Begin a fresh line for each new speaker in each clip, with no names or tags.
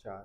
4।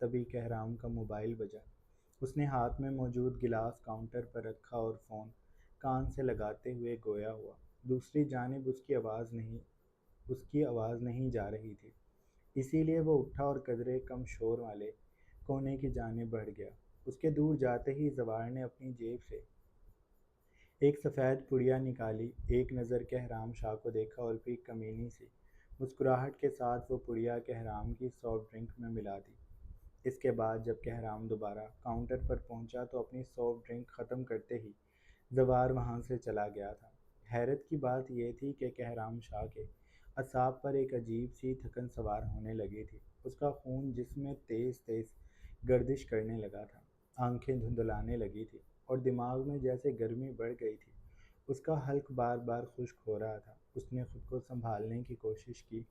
تبھی کہرام کا موبائل بجا۔ اس نے ہاتھ میں موجود گلاس کاؤنٹر پر رکھا اور فون کان سے لگاتے ہوئے گویا ہوا۔ دوسری جانب اس کی آواز نہیں جا رہی تھی، اسی لیے وہ اٹھا اور قدرے کم شور والے کونے کی جانب بڑھ گیا۔ اس کے دور جاتے ہی زوار نے اپنی جیب سے ایک سفید پڑیا نکالی، ایک نظر کہرام شاہ کو دیکھا اور پھر کمینی سی مسکراہٹ کے ساتھ وہ پڑیا کہرام کی سافٹ ڈرنک میں ملا دی۔ اس کے بعد جب کہرام دوبارہ کاؤنٹر پر پہنچا تو اپنی سافٹ ڈرنک ختم کرتے ہی زوار وہاں سے چلا گیا تھا۔ حیرت کی بات یہ تھی کہ کہرام شاہ کے اعصاب پر ایک عجیب سی تھکن سوار ہونے لگی تھی۔ اس کا خون جسم میں تیز تیز گردش کرنے لگا تھا، آنکھیں دھندلانے لگی تھی اور دماغ میں جیسے گرمی بڑھ گئی تھی۔ اس کا حلق بار بار خشک ہو رہا تھا۔ اس نے خود کو سنبھالنے کی کوشش کی،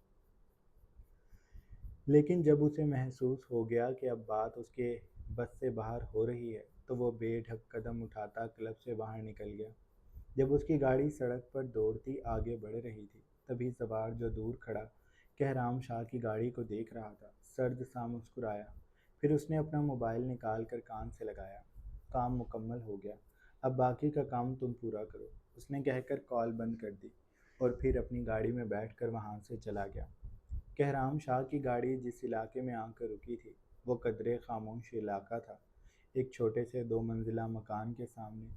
لیکن جب اسے محسوس ہو گیا کہ اب بات اس کے بس سے باہر ہو رہی ہے تو وہ بے ڈھک قدم اٹھاتا کلب سے باہر نکل گیا۔ جب اس کی گاڑی سڑک پر دوڑتی آگے بڑھ رہی تھی تبھی سوار جو دور کھڑا کہرام شاہ کی گاڑی کو دیکھ رہا تھا سرد سا مسکرایا۔ پھر اس نے اپنا موبائل نکال کر کان سے لگایا۔ کام مکمل ہو گیا، اب باقی کا کام تم پورا کرو، اس نے کہہ کر کال بند کر دی اور پھر اپنی گاڑی میں بیٹھ کر وہاں سے چلا گیا۔ کہرام شاہ کی گاڑی جس علاقے میں آ کر رکی تھی وہ قدرے خاموش علاقہ تھا، ایک چھوٹے سے 2 منزلہ مکان کے سامنے۔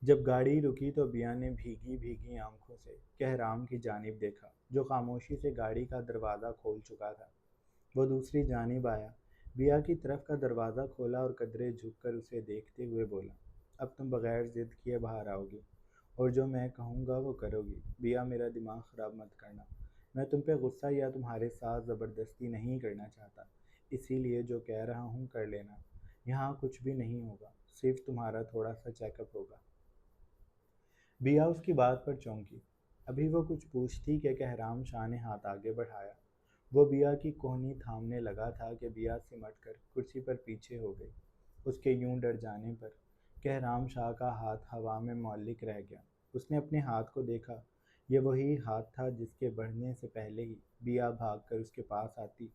جب گاڑی رکی تو بیا نے بھیگی بھیگی آنکھوں سے کہرام کی جانب دیکھا جو خاموشی سے گاڑی کا دروازہ کھول چکا تھا۔ وہ دوسری جانب آیا، بیا کی طرف کا دروازہ کھولا اور قدرے جھک کر اسے دیکھتے ہوئے بولا، اب تم بغیر ضد کیے باہر آؤ گی اور جو میں کہوں گا وہ کرو گی۔ بیا میرا دماغ خراب مت کرنا، میں تم پہ غصہ یا تمہارے ساتھ زبردستی نہیں کرنا چاہتا، اسی لیے جو کہہ رہا ہوں کر لینا۔ یہاں کچھ بھی نہیں ہوگا، صرف تمہارا تھوڑا سا چیک اپ ہوگا۔ بیا اس کی بات پر چونکی۔ ابھی وہ کچھ پوچھتی کہ کہرام شاہ نے ہاتھ آگے بڑھایا۔ وہ بیا کی کوہنی تھامنے لگا تھا کہ بیا سمٹ کر کرسی پر پیچھے ہو گئی۔ اس کے یوں ڈر جانے پر کہرام شاہ کا ہاتھ ہوا میں معلق رہ گیا۔ اس نے اپنے ہاتھ کو دیکھا، یہ وہی ہاتھ تھا جس کے بڑھنے سے پہلے ہی بیا بھاگ کر اس کے پاس آتی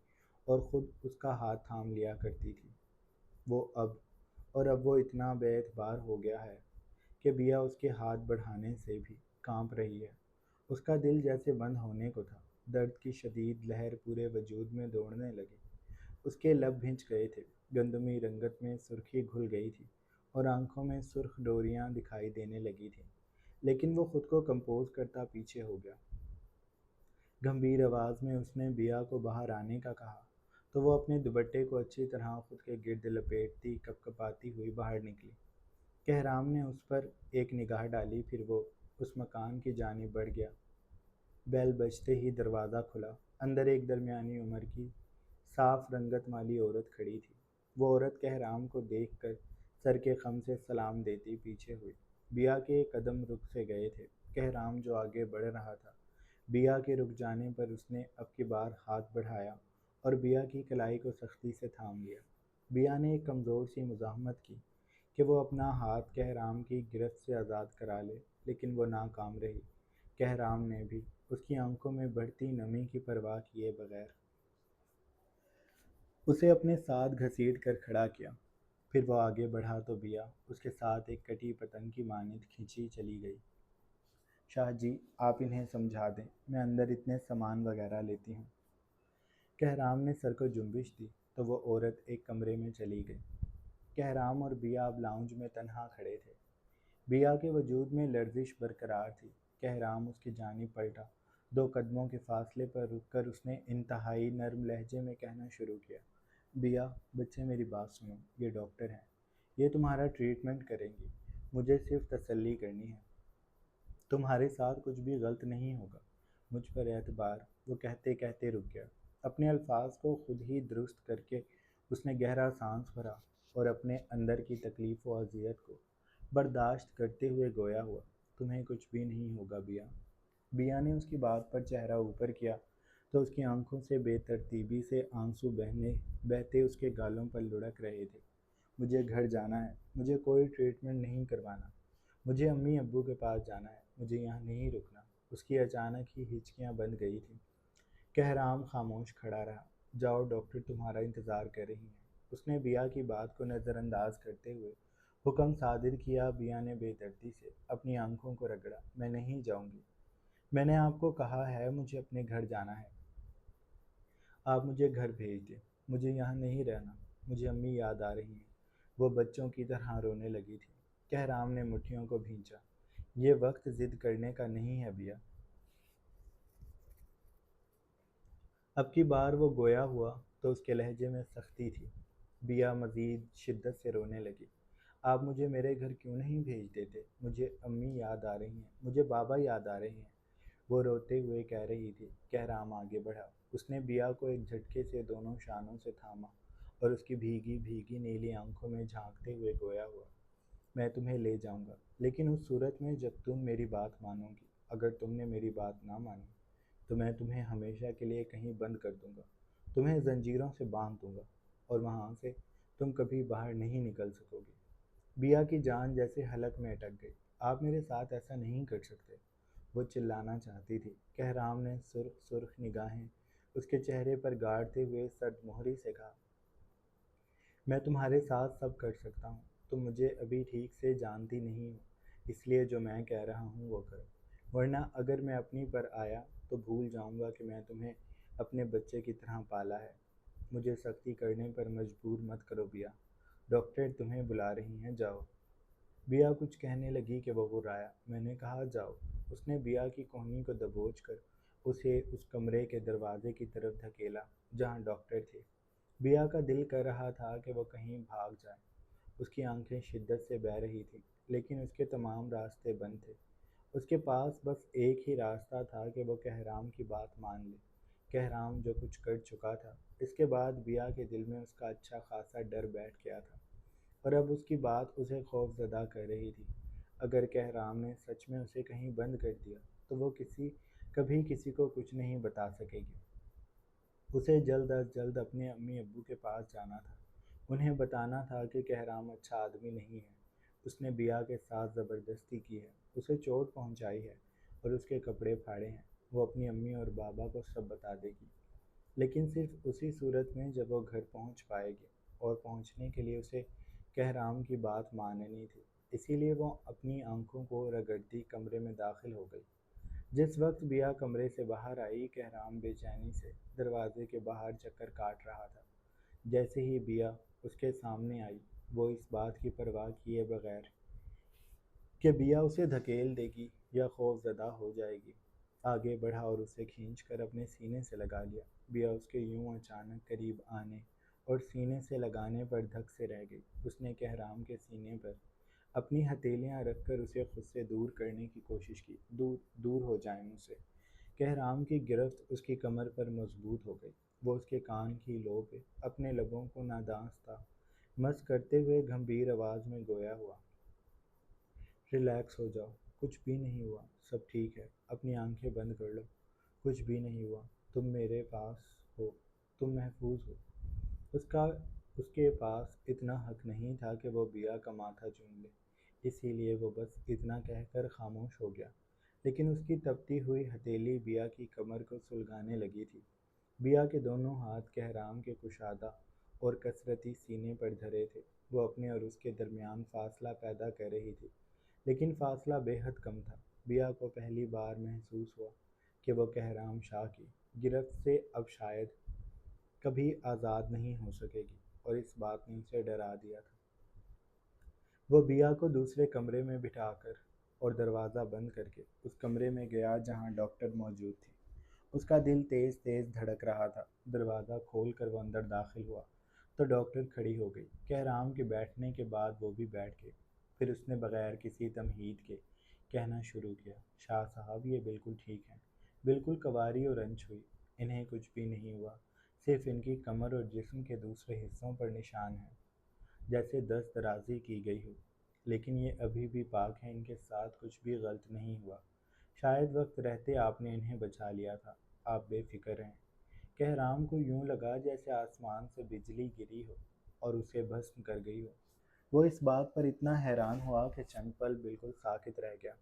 اور خود اس کا ہاتھ تھام لیا کرتی تھی۔ اب وہ اتنا بے اعتبار ہو گیا ہے کہ بیا اس کے ہاتھ بڑھانے سے بھی کانپ رہی ہے۔ اس کا دل جیسے بند ہونے کو تھا، درد کی شدید لہر پورے وجود میں دوڑنے لگی۔ اس کے لب بھنچ گئے تھے، گندمی رنگت میں سرخی گھل گئی تھی اور آنکھوں میں سرخ ڈوریاں دکھائی دینے لگی تھیں، لیکن وہ خود کو کمپوز کرتا پیچھے ہو گیا۔ گمبھیر آواز میں اس نے بیا کو باہر آنے کا کہا تو وہ اپنے دوپٹے کو اچھی طرح خود کے گرد لپیٹتی کپکپاتی ہوئی باہر نکلی۔ کہرام نے اس پر ایک نگاہ ڈالی، پھر وہ اس مکان کی جانب بڑھ گیا۔ بیل بجتے ہی دروازہ کھلا۔ اندر ایک درمیانی عمر کی صاف رنگت والی عورت کھڑی تھی۔ وہ عورت کہرام کو دیکھ کر سر کے خم سے سلام دیتی پیچھے ہوئی۔ بیا کے قدم رک سے گئے تھے۔ کہرام جو آگے بڑھ رہا تھا، بیا کے رک جانے پر اس نے اب کی بار ہاتھ بڑھایا اور بیا کی کلائی کو سختی سے تھام لیا۔ بیا نے ایک کمزور سی مزاحمت کی کہ وہ اپنا ہاتھ کہرام کی گرفت سے آزاد کرا لے، لیکن وہ ناکام رہی۔ کہرام نے بھی اس کی آنکھوں میں بڑھتی نمی کی پرواہ کیے بغیر اسے اپنے ساتھ گھسیٹ کر کھڑا کیا۔ پھر وہ آگے بڑھا تو بیا اس کے ساتھ ایک کٹی پتنگ کی مانند کھنچی چلی گئی۔ شاہ جی آپ انہیں سمجھا دیں، میں اندر اتنے سامان وغیرہ لیتی ہوں۔ کہرام نے سر کو جنبش دی تو وہ عورت ایک کمرے میں چلی گئی۔ کہرام اور بیا اب لاؤنج میں تنہا کھڑے تھے۔ بیا کے وجود میں لرزش برقرار تھی۔ کہرام اس کی جانب پلٹا، 2 قدموں کے فاصلے پر رک کر اس نے انتہائی نرم لہجے میں کہنا شروع کیا، بیا بچے میری بات سنو، یہ ڈاکٹر ہیں، یہ تمہارا ٹریٹمنٹ کریں گی، مجھے صرف تسلی کرنی ہے، تمہارے ساتھ کچھ بھی غلط نہیں ہوگا، مجھ پر اعتبار۔ وہ کہتے کہتے رک گیا۔ اپنے الفاظ کو خود ہی درست کر کے اس نے گہرا سانس بھرا اور اپنے اندر کی تکلیف و اذیت کو برداشت کرتے ہوئے گویا ہوا، تمہیں کچھ بھی نہیں ہوگا بیا۔ بیا نے اس کی بات پر چہرہ اوپر کیا تو اس کی آنکھوں سے بے ترتیبی سے آنسو بہتے اس کے گالوں پر لڑک رہے تھے۔ مجھے گھر جانا ہے، مجھے کوئی ٹریٹمنٹ نہیں کروانا، مجھے امی ابو کے پاس جانا ہے، مجھے یہاں نہیں رکنا۔ اس کی اچانک ہی ہچکیاں بندھ گئی تھیں۔ کہرام خاموش کھڑا رہا۔ جاؤ، ڈاکٹر تمہارا انتظار کر رہی ہیں۔ اس نے بیا کی بات کو نظر انداز کرتے ہوئے حکم صادر کیا۔ بیا نے بے دردی سے اپنی آنکھوں کو رگڑا۔ میں نہیں جاؤں گی۔ میں نے آپ کو کہا ہے مجھے اپنے گھر جانا ہے۔ آپ مجھے گھر بھیج دیں۔ مجھے یہاں نہیں رہنا۔ مجھے امی یاد آ رہی ہیں۔ وہ بچوں کی طرح رونے لگی تھی۔ کہرام نے مٹھیوں کو بھینچا۔ یہ وقت ضد کرنے کا نہیں ہے بیا۔ اب کی بار وہ گویا ہوا تو اس کے لہجے میں سختی تھی۔ بیا مزید شدت سے رونے لگی۔ آپ مجھے میرے گھر کیوں نہیں بھیج دیتے؟ مجھے امی یاد آ رہی ہیں، مجھے بابا یاد آ رہے ہیں، وہ روتے ہوئے کہہ رہی تھی۔ کہرام آگے بڑھا۔ اس نے بیا کو ایک جھٹکے سے دونوں شانوں سے تھاما اور اس کی بھیگی بھیگی نیلی آنکھوں میں جھانکتے ہوئے گویا ہوا۔ میں تمہیں لے جاؤں گا، لیکن اس صورت میں جب تم میری بات مانو گی۔ اگر تم نے میری بات نہ مانی تو میں تمہیں ہمیشہ کے لیے کہیں بند کر دوں گا، تمہیں زنجیروں سے باندھ دوں گا، اور وہاں سے تم کبھی باہر نہیں نکل سکو گے۔ بیا کی جان جیسے حلق میں اٹک گئی۔ آپ میرے ساتھ ایسا نہیں کر سکتے، وہ چلانا چاہتی تھی۔ کہرام نے سرخ سرخ نگاہیں اس کے چہرے پر گاڑتے ہوئے سرد مہری سے کہا، میں تمہارے ساتھ سب کر سکتا ہوں۔ تم مجھے ابھی ٹھیک سے جانتی نہیں ہو، اس لیے جو میں کہہ رہا ہوں وہ کرو، ورنہ اگر میں اپنی پر آیا تو بھول جاؤں گا کہ میں تمہیں اپنے بچے کی طرح پالا ہے۔ مجھے سختی کرنے پر مجبور مت کرو بیا۔ ڈاکٹر تمہیں بلا رہی ہیں، جاؤ۔ بیا کچھ کہنے لگی کہ وہ غرایا۔ میں نے کہا جاؤ۔ اس نے بیا کی کہنی کو دبوچ کر اسے اس کمرے کے دروازے کی طرف دھکیلا جہاں ڈاکٹر تھے۔ بیا کا دل کر رہا تھا کہ وہ کہیں بھاگ جائے۔ اس کی آنکھیں شدت سے بہہ رہی تھیں، لیکن اس کے تمام راستے بند تھے۔ اس کے پاس بس ایک ہی راستہ تھا کہ وہ کہرام کی بات مان لے۔ کہرام جو کچھ کر چکا تھا، اس کے بعد بیا کے دل میں اس کا اچھا خاصا ڈر بیٹھ گیا تھا، اور اب اس کی بات اسے خوف زدہ کر رہی تھی۔ اگر کہرام نے سچ میں اسے کہیں بند کر دیا تو وہ کبھی کسی کو کچھ نہیں بتا سکے گی۔ اسے جلد از جلد اپنے امی ابو کے پاس جانا تھا۔ انہیں بتانا تھا کہ کہرام اچھا آدمی نہیں ہے، اس نے بیا کے ساتھ زبردستی کی ہے، اسے چوٹ پہنچائی ہے اور اس کے کپڑے پھاڑے ہیں۔ وہ اپنی امی اور بابا کو سب بتا دے گی، لیکن صرف اسی صورت میں جب وہ گھر پہنچ پائے گی، اور پہنچنے کے لیے اسے کہرام کی بات ماننی تھی۔ اسی لیے وہ اپنی آنکھوں کو رگڑتی کمرے میں داخل ہو گئی۔ جس وقت بیا کمرے سے باہر آئی، کہرام بے چینی سے دروازے کے باہر چکر کاٹ رہا تھا۔ جیسے ہی بیا اس کے سامنے آئی، وہ اس بات کی پرواہ کیے بغیر کہ بیا اسے دھکیل دے گی یا خوف زدہ ہو جائے گی، آگے بڑھا اور اسے کھینچ کر اپنے سینے سے لگا لیا۔ بیا اس کے یوں اچانک قریب آنے اور سینے سے لگانے پر دھک سے رہ گئی۔ اس نے کہرام کے سینے پر اپنی ہتھیلیاں رکھ کر اسے خود سے دور کرنے کی کوشش کی۔ دور دور ہو جائیں مجھ سے۔ کہرام کی گرفت اس کی کمر پر مضبوط ہو گئی۔ وہ اس کے کان کی لو پہ اپنے لبوں کو نادانستہ مس کرتے ہوئے گمبھیر آواز میں گویا ہوا، ریلیکس ہو جاؤ، کچھ بھی نہیں ہوا، سب ٹھیک ہے، اپنی آنکھیں بند کر لو، کچھ بھی نہیں ہوا، تم میرے پاس ہو، تم محفوظ ہو۔ اس کے پاس اتنا حق نہیں تھا کہ وہ بیا کا ماتھا چوم لے، اسی لیے وہ بس اتنا کہہ کر خاموش ہو گیا۔ لیکن اس کی تپتی ہوئی ہتھیلی بیا کی کمر کو سلگانے لگی تھی۔ بیا کے دونوں ہاتھ کہرام کے کشادہ اور کثرتی سینے پر دھرے تھے۔ وہ اپنے اور اس کے درمیان فاصلہ پیدا کر رہی تھی، لیکن فاصلہ بے حد کم تھا۔ بیا کو پہلی بار محسوس ہوا کہ وہ کہرام شاہ کی گرفت سے اب شاید کبھی آزاد نہیں ہو سکے گی، اور اس بات نے اسے ڈرا دیا تھا۔ وہ بیا کو دوسرے کمرے میں بٹھا کر اور دروازہ بند کر کے اس کمرے میں گیا جہاں ڈاکٹر موجود تھی۔ اس کا دل تیز تیز دھڑک رہا تھا۔ دروازہ کھول کر وہ اندر داخل ہوا تو ڈاکٹر کھڑی ہو گئی۔ کہرام کے بیٹھنے کے بعد وہ بھی بیٹھ گئی۔ پھر اس نے بغیر کسی تمہید کے کہنا شروع کیا، شاہ صاحب یہ بالکل ٹھیک ہیں، بالکل کنواری اور انچ ہوئی، انہیں کچھ بھی نہیں ہوا، صرف ان کی کمر اور جسم کے دوسرے حصوں پر نشان ہیں، جیسے دست درازی کی گئی ہو، لیکن یہ ابھی بھی پاک ہیں، ان کے ساتھ کچھ بھی غلط نہیں ہوا، شاید وقت رہتے آپ نے انہیں بچا لیا تھا، آپ بے فکر ہیں۔ کہرام کو یوں لگا جیسے آسمان سے بجلی گری ہو اور اسے بھسم کر گئی ہو۔ وہ اس بات پر اتنا حیران ہوا کہ چند پل بالکل ساکت رہ گیا۔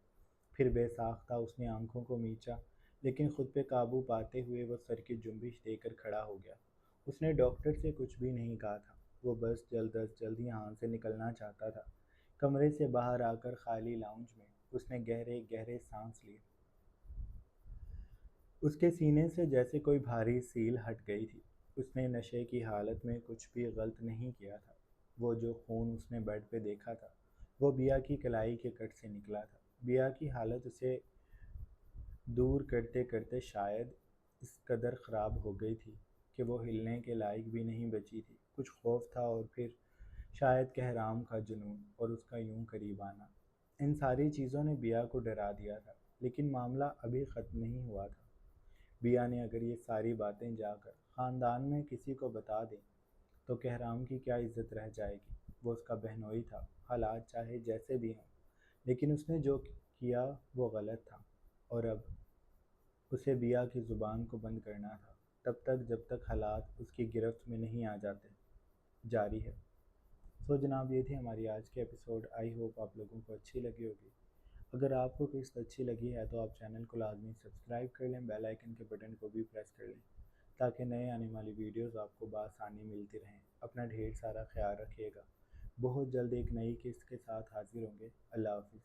پھر بے ساختہ اس نے آنکھوں کو میچا، لیکن خود پہ قابو پاتے ہوئے وہ سر کی جنبش دے کر کھڑا ہو گیا اس نے ڈاکٹر سے کچھ بھی نہیں کہا تھا، وہ بس جلد از جلد یہاں سے نکلنا چاہتا تھا۔ کمرے سے باہر آ کر خالی لاؤنج میں اس نے گہرے گہرے سانس لیے۔ اس کے سینے سے جیسے کوئی بھاری سیل ہٹ گئی تھی۔ اس نے نشے کی حالت میں کچھ بھی غلط نہیں کیا تھا۔ وہ جو خون اس نے بیڈ پہ دیکھا تھا وہ بیا کی کلائی کے کٹ سے نکلا تھا۔ بیا کی حالت اسے دور کرتے کرتے شاید اس قدر خراب ہو گئی تھی کہ وہ ہلنے کے لائق بھی نہیں بچی تھی۔ کچھ خوف تھا اور پھر شاید کہرام کا جنون اور اس کا یوں قریب آنا، ان ساری چیزوں نے بیا کو ڈرا دیا تھا۔ لیکن معاملہ ابھی ختم نہیں ہوا تھا۔ بیا نے اگر یہ ساری باتیں جا کر خاندان میں کسی کو بتا دیں تو کہرام کی کیا عزت رہ جائے گی؟ وہ اس کا بہنوئی تھا، حالات چاہے جیسے بھی ہوں، لیکن اس نے جو کیا وہ غلط تھا، اور اب اسے بیا کی زبان کو بند کرنا تھا تب تک جب تک حالات اس کی گرفت میں نہیں آ جاتے۔ جاری ہے۔ سو جناب، یہ تھی ہماری آج کے ایپیسوڈ۔ آئی ہوپ آپ لوگوں کو اچھی لگی ہوگی۔ اگر آپ کو قسط اچھی لگی ہے تو آپ چینل کو لازمی سبسکرائب کر لیں، بیل آئیکن کے بٹن کو بھی پریس کر لیں تاکہ نئے آنے والی ویڈیوز آپ کو بآسانی ملتی رہیں۔ اپنا ڈھیر سارا خیال رکھیے گا۔ بہت جلد ایک نئی قسط کے ساتھ حاضر ہوں گے۔ اللہ حافظ۔